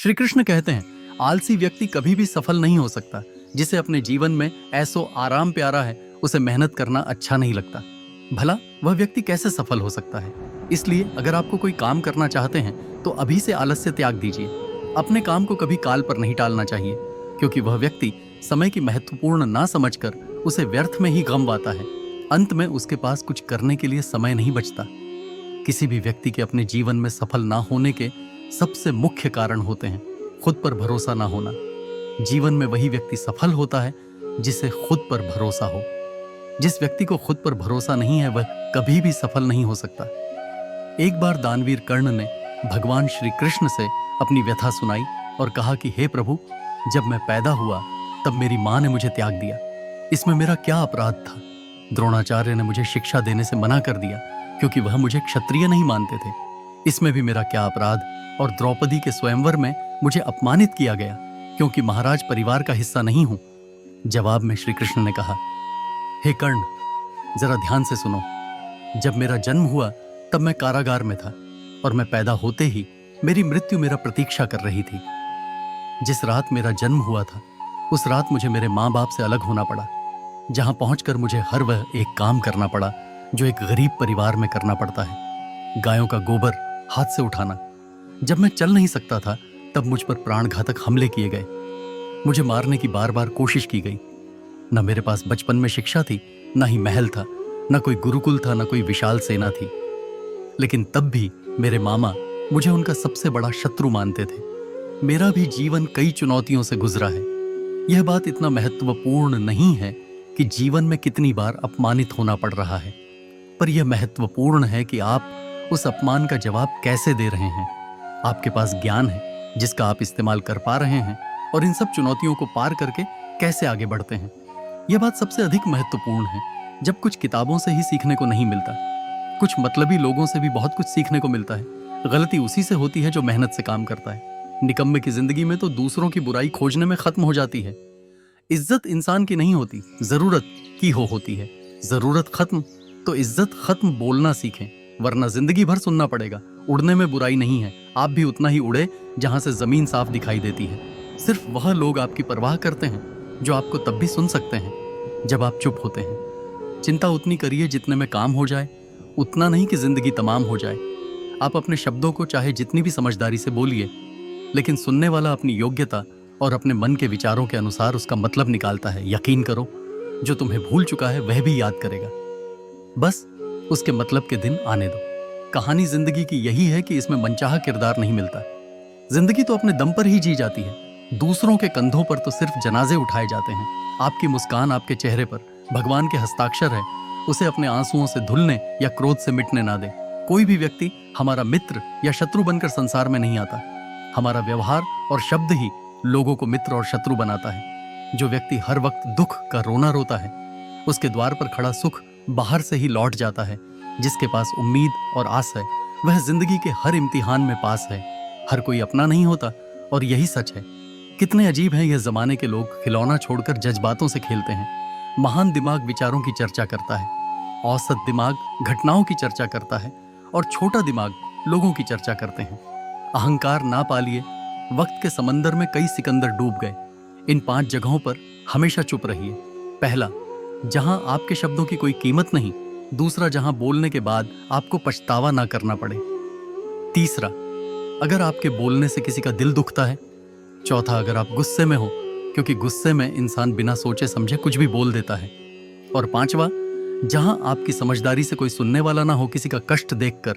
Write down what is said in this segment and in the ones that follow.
श्री कृष्ण कहते हैं, आलसी व्यक्ति कभी भी सफल नहीं हो सकता। जिसे अपने जीवन में ऐसो आराम प्यारा है, उसे मेहनत करना अच्छा नहीं लगता। भला वह व्यक्ति कैसे सफल हो सकता है? इसलिए अगर आपको कोई काम करना चाहते हैं तो अभी से आलस्य त्याग दीजिए। अपने काम को कभी काल पर नहीं टालना चाहिए, क्योंकि वह व्यक्ति समय की महत्वपूर्ण ना समझकर उसे व्यर्थ में ही गंवाता है। अंत में उसके पास कुछ करने के लिए समय नहीं बचता। किसी भी व्यक्ति के अपने जीवन में सफल ना होने के सबसे मुख्य कारण होते हैं खुद पर भरोसा ना होना। जीवन में वही व्यक्ति सफल होता है जिसे खुद पर भरोसा हो। जिस व्यक्ति को खुद पर भरोसा नहीं है, वह कभी भी सफल नहीं हो सकता। एक बार दानवीर कर्ण ने भगवान श्री कृष्ण से अपनी व्यथा सुनाई और कहा कि हे प्रभु, जब मैं पैदा हुआ तब मेरी माँ ने मुझे त्याग दिया। इसमें मेरा क्या अपराध था? द्रोणाचार्य ने मुझे शिक्षा देने से मना कर दिया क्योंकि वह मुझे क्षत्रिय नहीं मानते थे। इसमें भी मेरा क्या अपराध? और द्रौपदी के स्वयंवर में मुझे अपमानित किया गया क्योंकि महाराज परिवार का हिस्सा नहीं हूं। जवाब में श्री कृष्ण ने कहा, हे कर्ण, जरा ध्यान से सुनो। जब मेरा जन्म हुआ तब मैं कारागार में था और मैं पैदा होते ही मेरी मृत्यु मेरा प्रतीक्षा कर रही थी। जिस रात मेरा जन्म हुआ था उस रात मुझे मेरे माँ बाप से अलग होना पड़ा, जहां पहुंचकर मुझे हर वह एक काम करना पड़ा जो एक गरीब परिवार में करना पड़ता है। गायों का गोबर हाथ से उठाना। जब मैं चल नहीं सकता था तब मुझ पर प्राणघातक हमले किए गए। मुझे मारने की बार बार कोशिश की गई। न मेरे पास बचपन में शिक्षा थी, न ही महल था, न कोई गुरुकुल था, न कोई विशाल सेना थी। लेकिन तब भी मेरे मामा मुझे उनका सबसे बड़ा शत्रु मानते थे। मेरा भी जीवन कई चुनौतियों से गुजरा है। यह बात इतना महत्वपूर्ण नहीं है कि जीवन में कितनी बार अपमानित होना पड़ रहा है, पर यह महत्वपूर्ण है कि आप उस अपमान का जवाब कैसे दे रहे हैं। आपके पास ज्ञान है जिसका आप इस्तेमाल कर पा रहे हैं और इन सब चुनौतियों को पार करके कैसे आगे बढ़ते हैं। यह बात सबसे अधिक महत्वपूर्ण है जब कुछ किताबों से ही सीखने को नहीं मिलता। कुछ मतलबी लोगों से भी बहुत कुछ सीखने को मिलता है। गलती उसी से होती है जो मेहनत से काम करता है। निकम्मे की जिंदगी में तो दूसरों की बुराई खोजने में खत्म हो जाती है। इज्जत इंसान की नहीं होती, जरूरत की होती है। जरूरत खत्म तो इज्जत खत्म बोलना सीखें, वरना जिंदगी भर सुनना पड़ेगा। उड़ने में बुराई नहीं है, आप भी उतना ही उड़े जहां से जमीन साफ दिखाई देती है। सिर्फ वह लोग आपकी परवाह करते हैं जो आपको तब भी सुन सकते हैं जब आप चुप होते हैं। चिंता उतनी करिए जितने में काम हो जाए, उतना नहीं कि जिंदगी तमाम हो जाए। आप अपने शब्दों को चाहे जितनी भी समझदारी से बोलिए, लेकिन सुनने वाला अपनी योग्यता और अपने मन के विचारों के अनुसार उसका मतलब निकालता है। यकीन करो, जो तुम्हें भूल चुका है वह भी याद करेगा। बस उसके मतलब के दिन आने दो। कहानी जिंदगी की यही है कि इसमें मनचाहा किरदार नहीं मिलता। जिंदगी तो अपने दम पर ही जी जाती है। दूसरों के कंधों पर तो सिर्फ जनाजे उठाए जाते हैं। आपकी मुस्कान आपके चेहरे पर भगवान के हस्ताक्षर है, उसे अपने आंसुओं से धुलने या क्रोध से मिटने ना दे। कोई भी व्यक्ति हमारा मित्र या शत्रु बनकर संसार में नहीं आता। हमारा व्यवहार और शब्द ही लोगों को मित्र और शत्रु बनाता है। जो व्यक्ति हर वक्त दुख का रोना रोता है, उसके द्वार पर खड़ा सुख बाहर से ही लौट जाता है। जिसके पास उम्मीद और आस है, वह जिंदगी के हर इम्तिहान में पास है। हर कोई अपना नहीं होता और यही सच है। कितने अजीब हैं यह जमाने के लोग, खिलौना छोड़कर जज्बातों से खेलते हैं। महान दिमाग विचारों की चर्चा करता है, औसत दिमाग घटनाओं की चर्चा करता है और छोटा दिमाग लोगों की चर्चा करते हैं। अहंकार ना पालिए। वक्त के समंदर में कई सिकंदर डूब गए। इन 5 जगहों पर हमेशा चुप रहिए। पहला, जहां आपके शब्दों की कोई कीमत नहीं। दूसरा, जहां बोलने के बाद आपको पछतावा ना करना पड़े। तीसरा, अगर आपके बोलने से किसी का दिल दुखता है। चौथा, अगर आप गुस्से में हो, क्योंकि गुस्से में इंसान बिना सोचे समझे कुछ भी बोल देता है। और पांचवा, जहां आपकी समझदारी से कोई सुनने वाला ना हो। किसी का कष्ट देखकर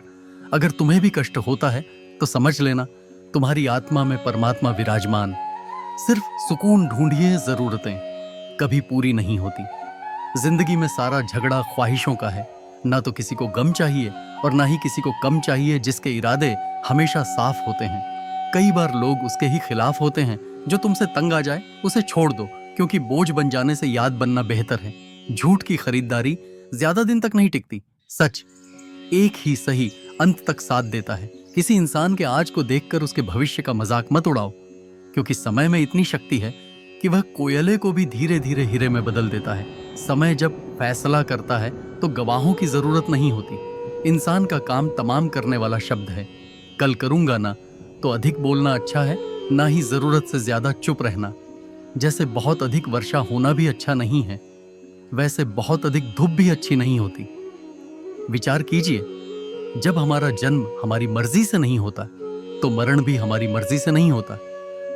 अगर तुम्हें भी कष्ट होता है तो समझ लेना तुम्हारी आत्मा में परमात्मा विराजमान। सिर्फ सुकून ढूंढिए, जरूरतें कभी पूरी नहीं होती। जिंदगी में सारा झगड़ा ख्वाहिशों का है। ना तो किसी को गम चाहिए और ना ही किसी को कम चाहिए। जिसके इरादे हमेशा साफ होते हैं, कई बार लोग उसके ही खिलाफ होते हैं। जो तुमसे तंग आ जाए उसे छोड़ दो, क्योंकि बोझ बन जाने से याद बनना बेहतर है। झूठ की खरीदारी ज्यादा दिन तक नहीं टिकती। सच एक ही सही अंत तक साथ देता है। किसी इंसान के आज को देखकर उसके भविष्य का मजाक मत उड़ाओ, क्योंकि समय में इतनी शक्ति है कि वह कोयले को भी धीरे धीरे हीरे में बदल देता है। समय जब फैसला करता है तो गवाहों की जरूरत नहीं होती। इंसान का काम तमाम करने वाला शब्द है। कल करूंगा ना तो अधिक बोलना अच्छा है ना ही जरूरत से ज्यादा चुप रहना। जैसे बहुत अधिक वर्षा होना भी अच्छा नहीं है, वैसे बहुत अधिक धूप भी अच्छी नहीं होती। विचार कीजिए, जब हमारा जन्म हमारी मर्जी से नहीं होता तो मरण भी हमारी मर्जी से नहीं होता।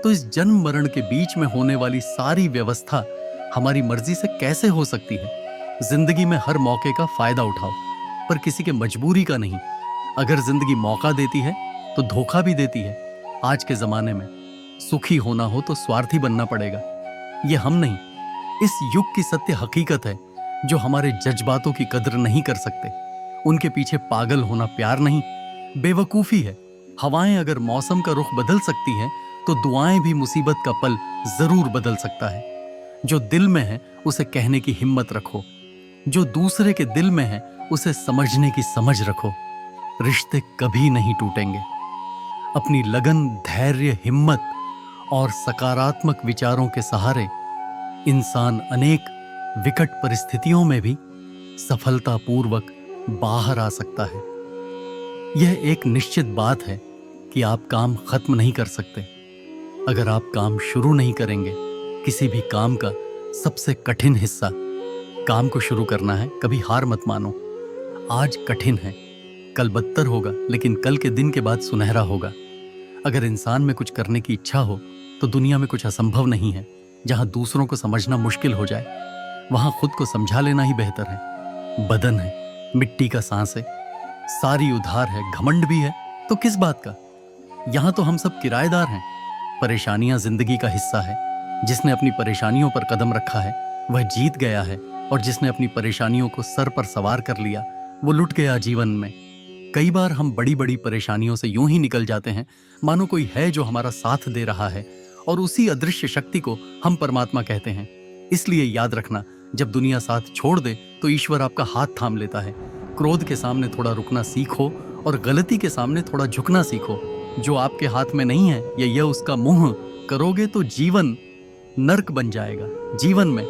तो इस जन्म मरण के बीच में होने वाली सारी व्यवस्था हमारी मर्जी से कैसे हो सकती है? जिंदगी में हर मौके का फायदा उठाओ, पर किसी के मजबूरी का नहीं। अगर जिंदगी मौका देती है तो धोखा भी देती है। आज के जमाने में सुखी होना हो तो स्वार्थी बनना पड़ेगा। ये हम नहीं, इस युग की सत्य हकीकत है। जो हमारे जज्बातों की कदर नहीं कर सकते, उनके पीछे पागल होना प्यार नहीं, बेवकूफी है। हवाएं अगर मौसम का रुख बदल सकती हैं, तो दुआएं भी मुसीबत का पल जरूर बदल सकता है। जो दिल में है उसे कहने की हिम्मत रखो, जो दूसरे के दिल में है उसे समझने की समझ रखो। रिश्ते कभी नहीं टूटेंगे। अपनी लगन, धैर्य, हिम्मत और सकारात्मक विचारों के सहारे इंसान अनेक विकट परिस्थितियों में भी सफलतापूर्वक बाहर आ सकता है। यह एक निश्चित बात है कि आप काम खत्म नहीं कर सकते। अगर आप काम शुरू नहीं करेंगे, किसी भी काम का सबसे कठिन हिस्सा काम को शुरू करना है। कभी हार मत मानो। आज कठिन है, कल बदतर होगा, लेकिन कल के दिन के बाद सुनहरा होगा। अगर इंसान में कुछ करने की इच्छा हो तो दुनिया में कुछ असंभव नहीं है। जहां दूसरों को समझना मुश्किल हो जाए, वहां खुद को समझा लेना ही बेहतर है। बदन है, मिट्टी का सांस है, सारी उधार है, घमंड भी है, तो किस बात का? यहां तो हम सब किराएदार हैं। परेशानियां जिंदगी का हिस्सा है। जिसने अपनी परेशानियों पर कदम रखा है वह जीत गया है, और जिसने अपनी परेशानियों को सर पर सवार कर लिया वो लुट गया जीवन में। कई बार हम बड़ी बड़ी परेशानियों से यूं ही निकल जाते हैं मानो कोई है जो हमारा साथ दे रहा है, और उसी अदृश्य शक्ति को हम परमात्मा कहते हैं। इसलिए याद रखना, जब दुनिया साथ छोड़ दे तो ईश्वर आपका हाथ थाम लेता है। क्रोध के सामने थोड़ा रुकना सीखो, और गलती के सामने थोड़ा झुकना सीखो। जो आपके हाथ में नहीं है या यह उसका मुंह करोगे तो जीवन नर्क बन जाएगा। जीवन में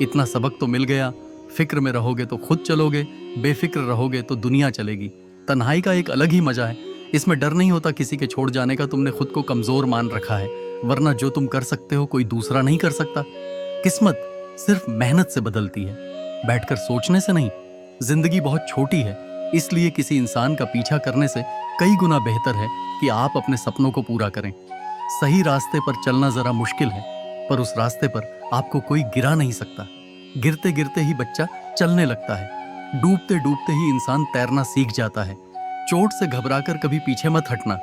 इतना सबक तो मिल गया, फिक्र में रहोगे तो खुद चलोगे, बेफिक्र रहोगे तो दुनिया चलेगी। तन्हाई का एक अलग ही मजा है। इसमें डर नहीं होता किसी के छोड़ जाने का। तुमने खुद को कमजोर मान रखा है, वरना जो तुम कर सकते हो कोई दूसरा नहीं कर सकता। किस्मत सिर्फ मेहनत से बदलती है, बैठकर सोचने से नहीं। जिंदगी बहुत छोटी है, इसलिए किसी इंसान का पीछा करने से कई गुना बेहतर है कि आप अपने सपनों को पूरा करें। सही रास्ते पर चलना जरा मुश्किल है, पर उस रास्ते पर आपको कोई गिरा नहीं सकता। गिरते गिरते ही बच्चा चलने लगता है, डूबते डूबते ही इंसान तैरना सीख जाता है। चोट से घबराकर कभी पीछे मत हटना,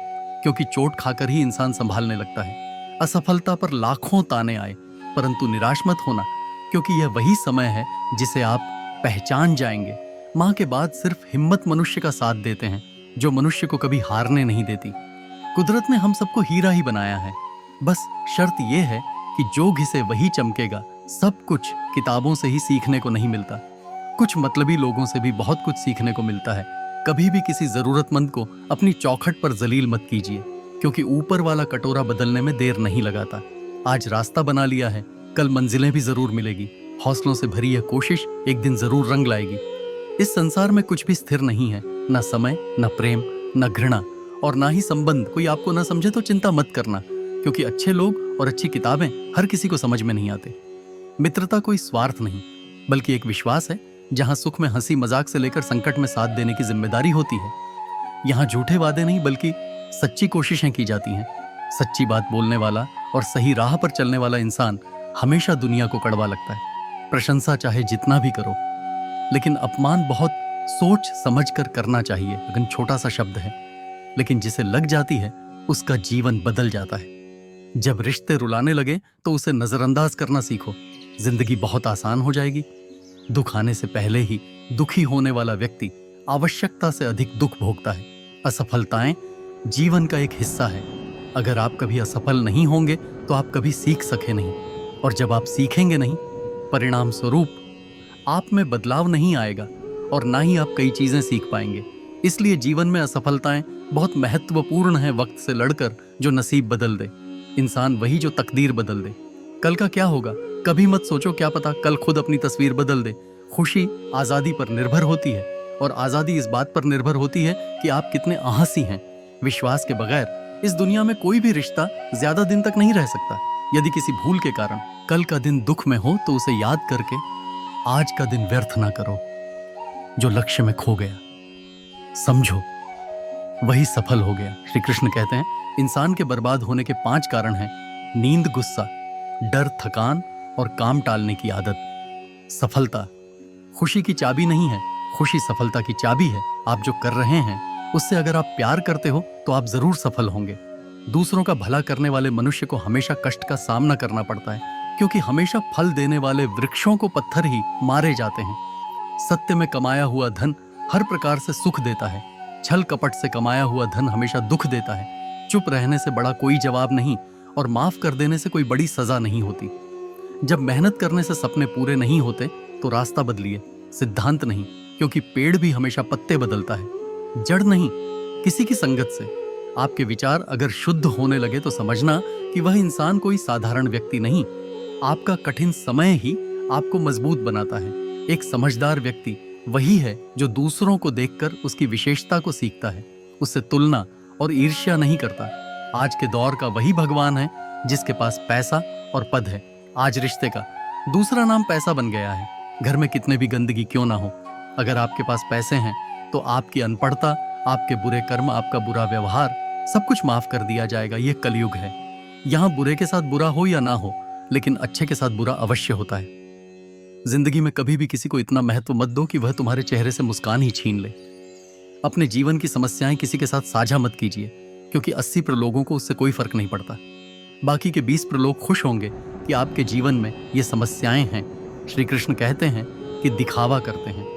क्योंकि चोट खाकर ही इंसान संभालने लगता है। असफलता पर लाखों ताने आए, परंतु निराश मत होना, क्योंकि यह वही समय है जिसे आप पहचान जाएंगे। मां के बाद सिर्फ हिम्मत मनुष्य का साथ देते हैं, जो मनुष्य को कभी हारने नहीं देती। कुदरत ने हम सबको हीरा ही बनाया है, बस शर्त यह है कि जो घिसे वही चमकेगा। सब कुछ किताबों से ही सीखने को नहीं मिलता, कुछ मतलबी लोगों से भी बहुत कुछ सीखने को मिलता है। कभी भी किसी जरूरतमंद को अपनी चौखट पर जलील मत कीजिए, क्योंकि ऊपर वाला कटोरा बदलने में देर नहीं लगाता। आज रास्ता बना लिया है, कल मंजिलें भी जरूर मिलेगी। हौसलों से भरी यह कोशिश एक दिन जरूर रंग लाएगी। इस संसार में कुछ भी स्थिर नहीं है, न समय, न प्रेम, न घृणा, और ना ही संबंध। कोई आपको ना समझे तो चिंता मत करना, क्योंकि अच्छे लोग और अच्छी किताबें हर किसी को समझ में नहीं आते। मित्रता कोई स्वार्थ नहीं, बल्कि एक विश्वास है, जहां सुख में हंसी मजाक से लेकर संकट में साथ देने की जिम्मेदारी होती है। यहाँ झूठे वादे नहीं, बल्कि सच्ची कोशिशें की जाती हैं। सच्ची बात बोलने वाला और सही राह पर चलने वाला इंसान हमेशा दुनिया को कड़वा लगता है। प्रशंसा चाहे जितना भी करो, लेकिन अपमान बहुत सोच समझ कर करना चाहिए। अगर छोटा सा शब्द है, लेकिन जिसे लग जाती है उसका जीवन बदल जाता है। जब रिश्ते रुलाने लगे तो उसे नजरअंदाज करना सीखो, जिंदगी बहुत आसान हो जाएगी। दुख आने से पहले ही दुखी होने वाला व्यक्ति आवश्यकता से अधिक दुख भोगता है। असफलताएं जीवन का एक हिस्सा है। अगर आप कभी असफल नहीं होंगे तो आप कभी सीख सके नहीं, और जब आप सीखेंगे नहीं, परिणाम स्वरूप आप में बदलाव नहीं आएगा, और ना ही आप कई चीजें सीख पाएंगे। इसलिए जीवन में असफलताएं बहुत महत्वपूर्ण है। वक्त से लड़कर जो नसीब बदल दे, इंसान वही जो तकदीर बदल दे। कल का क्या होगा कभी मत सोचो, क्या पता कल खुद अपनी तस्वीर बदल दे। खुशी आजादी पर निर्भर होती है, और आजादी इस बात पर निर्भर होती है कि आप कितने आलसी हैं। विश्वास के बगैर इस दुनिया में कोई भी रिश्ता ज्यादा दिन तक नहीं रह सकता। यदि किसी भूल के कारण कल का दिन दुख में हो तो उसे याद करके आज का दिन व्यर्थ ना करो। जो लक्ष्य में खो गया समझो वही सफल हो गया। श्री कृष्ण कहते हैं इंसान के बर्बाद होने के 5 कारण हैं: नींद, गुस्सा, डर, थकान और काम टालने की आदत। सफलता खुशी की चाबी नहीं है, खुशी सफलता की चाबी है। आप जो कर रहे हैं उससे अगर आप प्यार करते हो तो आप जरूर सफल होंगे। दूसरों का भला करने वाले मनुष्य को हमेशा कष्ट का सामना करना पड़ता है, क्योंकि हमेशा फल देने वाले वृक्षों को पत्थर ही मारे जाते हैं। सत्य में कमाया हुआ धन हर प्रकार से सुख देता है, छल कपट से कमाया हुआ धन हमेशा दुख देता है। चुप रहने से बड़ा कोई जवाब नहीं और माफ कर देने से कोई बड़ी सजा नहीं होती। जब मेहनत करने से सपने पूरे नहीं होते तो रास्ता बदलिए, सिद्धांत नहीं, क्योंकि पेड़ भी हमेशा पत्ते बदलता है, जड़ नहीं। किसी की संगत से आपके विचार अगर शुद्ध होने लगे तो समझना कि वह इंसान कोई साधारण व्यक्ति नहीं। आपका कठिन समय ही आपको मजबूत बनाता है। एक समझदार व्यक्ति वही है जो दूसरों को देखकर उसकी विशेषता को सीखता है, उससे तुलना और ईर्ष्या नहीं करता। आज के दौर का वही भगवान है जिसके पास पैसा और पद है। आज रिश्ते का दूसरा नाम पैसा बन गया है। घर में कितने भी गंदगी क्यों ना हो, अगर आपके पास पैसे हैं तो आपकी अनपढ़ता, आपके बुरे कर्म, आपका बुरा व्यवहार सब कुछ माफ कर दिया जाएगा। ये कलयुग है। यहाँ बुरे के साथ बुरा हो या ना हो, लेकिन अच्छे के साथ बुरा अवश्य होता है। जिंदगी में कभी भी किसी को इतना महत्व मत दो कि वह तुम्हारे चेहरे से मुस्कान ही छीन ले। अपने जीवन की समस्याएं किसी के साथ साझा मत कीजिए, क्योंकि 80 प्रलोगों को उससे कोई फर्क नहीं पड़ता। बाकी के 20 प्रलोग खुश होंगे कि आपके जीवन में ये समस्याएं हैं। श्री कृष्ण कहते हैं कि दिखावा करते हैं।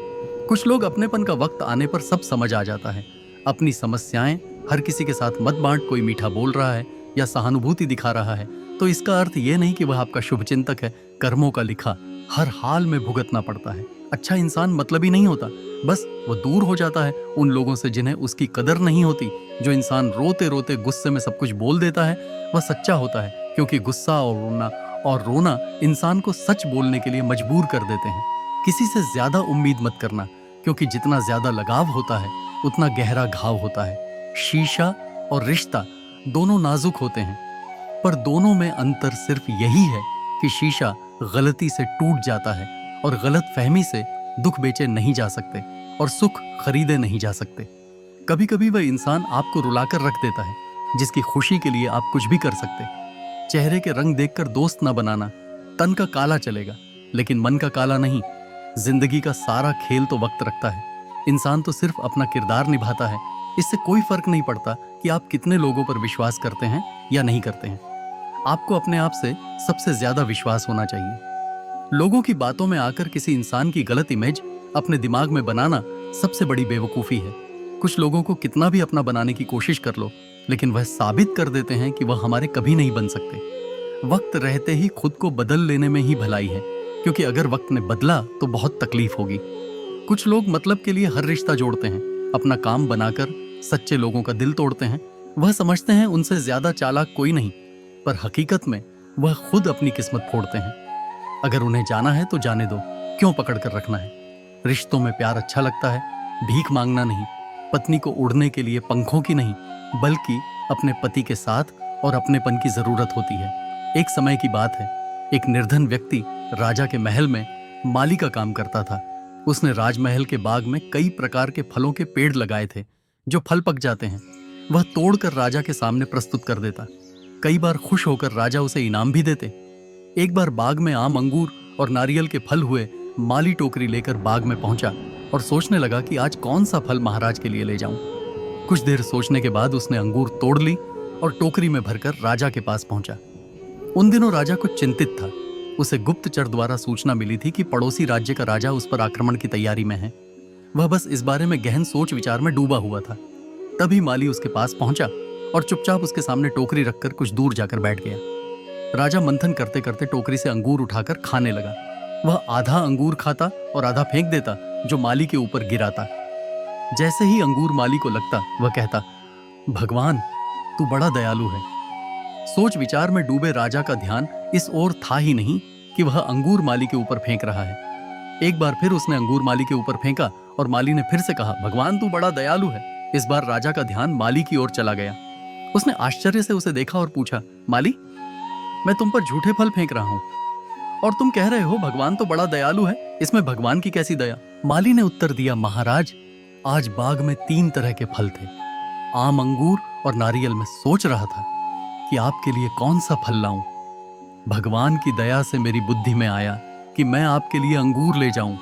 कुछ लोग अपनेपन का वक्त आने पर सब समझ आ जाता है। अपनी समस्याएं हर किसी के साथ मत बांट। कोई मीठा बोल रहा है या सहानुभूति दिखा रहा है तो इसका अर्थ यह नहीं कि वह आपका शुभचिंतक है। कर्मों का लिखा हर हाल में भुगतना पड़ता है। अच्छा इंसान मतलबी नहीं होता, बस वो दूर हो जाता है उन लोगों से जिन्हें उसकी कदर नहीं होती। जो इंसान रोते रोते गुस्से में सब कुछ बोल देता है वह सच्चा होता है, क्योंकि गुस्सा और रोना इंसान को सच बोलने के लिए मजबूर कर देते हैं। किसी से ज्यादा उम्मीद मत करना, क्योंकि जितना ज्यादा लगाव होता है उतना गहरा घाव होता है। शीशा और रिश्ता दोनों नाजुक होते हैं, पर दोनों में अंतर सिर्फ यही है कि शीशा गलती से टूट जाता है और गलत फहमी से दुख बेचे नहीं जा सकते और सुख खरीदे नहीं जा सकते। कभी कभी वह इंसान आपको रुलाकर रख देता है जिसकी खुशी के लिए आप कुछ भी कर सकते। चेहरे के रंग देखकर दोस्त न बनाना। तन का काला चलेगा लेकिन मन का काला नहीं। जिंदगी का सारा खेल तो वक्त रखता है। इंसान तो सिर्फ अपना किरदार निभाता है। इससे कोई फर्क नहीं पड़ता कि आप कितने लोगों पर विश्वास करते हैं या नहीं करते हैं। आपको अपने आप से सबसे ज्यादा विश्वास होना चाहिए। लोगों की बातों में आकर किसी इंसान की गलत इमेज अपने दिमाग में बनाना सबसे बड़ी बेवकूफी है। कुछ लोगों को कितना भी अपना बनाने की कोशिश कर लो, लेकिन वह साबित कर देते हैं कि वह हमारे कभी नहीं बन सकते। वक्त रहते ही खुद को बदल लेने में ही भलाई है, क्योंकि अगर वक्त ने बदला तो बहुत तकलीफ होगी। कुछ लोग मतलब के लिए हर रिश्ता जोड़ते हैं, अपना काम बनाकर सच्चे लोगों का दिल तोड़ते हैं। वह समझते हैं उनसे ज्यादा चालाक कोई नहीं, पर हकीकत में वह खुद अपनी किस्मत फोड़ते हैं। अगर उन्हें जाना है तो जाने दो, क्यों पकड़ कर रखना है। रिश्तों में प्यार अच्छा लगता है, भीख मांगना नहीं। पत्नी को उड़ने के लिए पंखों की नहीं, बल्कि अपने पति के साथ और अपनेपन की जरूरत होती है। एक समय की बात है, एक निर्धन व्यक्ति राजा के महल में माली का काम करता था। उसने राजमहल के बाग में कई प्रकार के फलों के पेड़ लगाए थे। जो फल पक जाते हैं वह तोड़कर राजा के सामने प्रस्तुत कर देता। कई बार खुश होकर राजा उसे इनाम भी देते। एक बार बाग में आम, अंगूर और नारियल के फल हुए। माली टोकरी लेकर बाग में पहुंचा और सोचने लगा कि आज कौन सा फल महाराज के लिए ले जाऊं। कुछ देर सोचने के बाद उसने अंगूर तोड़ ली और टोकरी में भरकर राजा के पास पहुंचा। उन दिनों राजा कुछ चिंतित था। उसे गुप्तचर द्वारा सूचना मिली थी कि पड़ोसी राज्य का राजा उस पर आक्रमण की तैयारी में है। वह बस इस बारे में गहन सोच विचार में डूबा हुआ था। तभी माली उसके पास पहुंचा और चुपचाप उसके सामने टोकरी रखकर कुछ दूर जाकर बैठ गया। राजा मंथन करते करते टोकरी से अंगूर उठाकर खाने लगा। वह आधा अंगूर खाता और आधा फेंक देता, जो माली के ऊपर गिराता। जैसे ही अंगूर माली को लगता, वह कहता, भगवान तू बड़ा दयालु है। सोच विचार में डूबे राजा का ध्यान इस ओर था ही नहीं कि वह अंगूर माली के ऊपर फेंक रहा है। एक बार फिर उसने अंगूर माली के ऊपर फेंका और माली ने फिर से कहा, भगवान तू बड़ा दयालु है। इस बार राजा का ध्यान माली की ओर चला गया। उसने आश्चर्य से उसे देखा और पूछा, माली, मैं तुम पर झूठे फल फेंक रहा हूं और तुम कह रहे हो भगवान तो बड़ा दयालु है, इसमें भगवान की कैसी दया? माली ने उत्तर दिया, महाराज, आज बाग में 3 तरह के फल थे, आम, अंगूर और नारियल। में सोच रहा था कि आपके लिए कौन सा फल लाऊं। भगवान की दया से मेरी बुद्धि में आया कि मैं आपके लिए अंगूर ले जाऊं,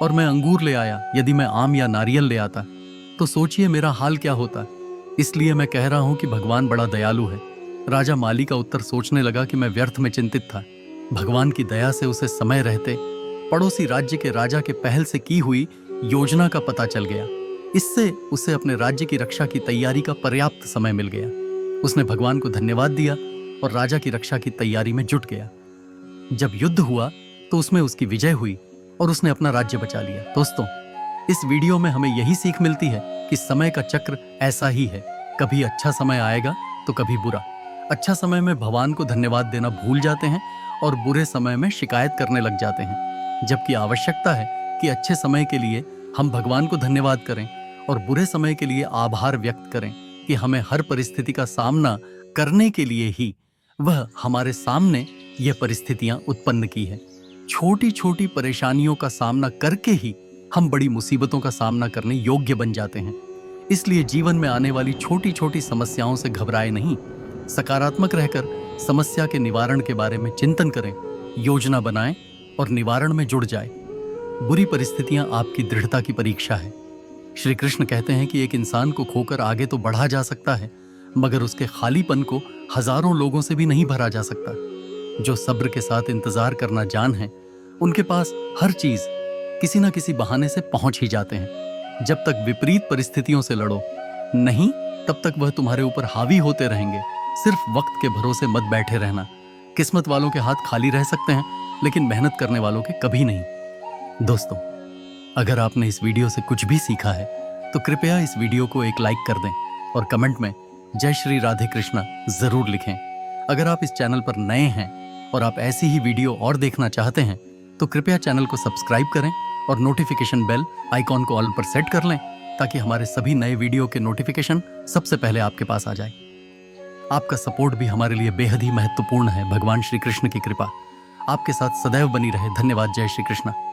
और मैं अंगूर ले आया। यदि मैं आम या नारियल ले आता तो सोचिए मेरा हाल क्या होता। इसलिए मैं कह रहा हूं कि भगवान बड़ा दयालु है। राजा माली का उत्तर सोचने लगा कि मैं व्यर्थ में चिंतित था। भगवान की दया से उसे समय रहते पड़ोसी राज्य के राजा के पहल से की हुई योजना का पता चल गया। इससे उसे अपने राज्य की रक्षा की तैयारी का पर्याप्त समय मिल गया। उसने भगवान को धन्यवाद दिया और राजा की रक्षा की तैयारी में जुट गया। जब युद्ध हुआ तो उसमें उसकी विजय हुई और उसने अपना राज्य बचा लिया। दोस्तों, इस वीडियो में हमें यही सीख मिलती है कि समय का चक्र ऐसा ही है, कभी अच्छा समय आएगा तो कभी बुरा। अच्छा समय में भगवान को धन्यवाद देना भूल जाते हैं और बुरे समय में शिकायत करने लग जाते हैं, जबकि आवश्यकता है कि अच्छे समय के लिए हम भगवान को धन्यवाद करें और बुरे समय के लिए आभार व्यक्त करें कि हमें हर परिस्थिति का सामना करने के लिए ही वह हमारे सामने यह परिस्थितियां उत्पन्न की है। छोटी छोटी परेशानियों का सामना करके ही हम बड़ी मुसीबतों का सामना करने योग्य बन जाते हैं। इसलिए जीवन में आने वाली छोटी छोटी समस्याओं से घबराए नहीं, सकारात्मक रहकर समस्या के निवारण के बारे में चिंतन करें, योजना बनाएं और निवारण में जुड़ जाएं। बुरी परिस्थितियां आपकी दृढ़ता की परीक्षा है। श्री कृष्ण कहते हैं कि एक इंसान को खोकर आगे तो बढ़ा जा सकता है, मगर उसके खालीपन को हजारों लोगों से भी नहीं भरा जा सकता। जो सब्र के साथ इंतजार करना जान है, उनके पास हर चीज किसी न किसी बहाने से पहुंच ही जाते हैं। जब तक विपरीत परिस्थितियों से लड़ो नहीं, तब तक वह तुम्हारे ऊपर हावी होते रहेंगे। सिर्फ वक्त के भरोसे मत बैठे रहना। किस्मत वालों के हाथ खाली रह सकते हैं, लेकिन मेहनत करने वालों के कभी नहीं। दोस्तों, अगर आपने इस वीडियो से कुछ भी सीखा है तो कृपया इस वीडियो को एक लाइक कर दें और कमेंट में जय श्री राधे कृष्णा जरूर लिखें। अगर आप इस चैनल पर नए हैं और आप ऐसी ही वीडियो और देखना चाहते हैं तो कृपया चैनल को सब्सक्राइब करें और नोटिफिकेशन बेल आइकॉन को ऑल पर सेट कर लें, ताकि हमारे सभी नए वीडियो के नोटिफिकेशन सबसे पहले आपके पास आ जाए। आपका सपोर्ट भी हमारे लिए बेहद ही महत्वपूर्ण है। भगवान श्री कृष्ण की कृपा आपके साथ सदैव बनी रहे। धन्यवाद। जय श्री कृष्ण।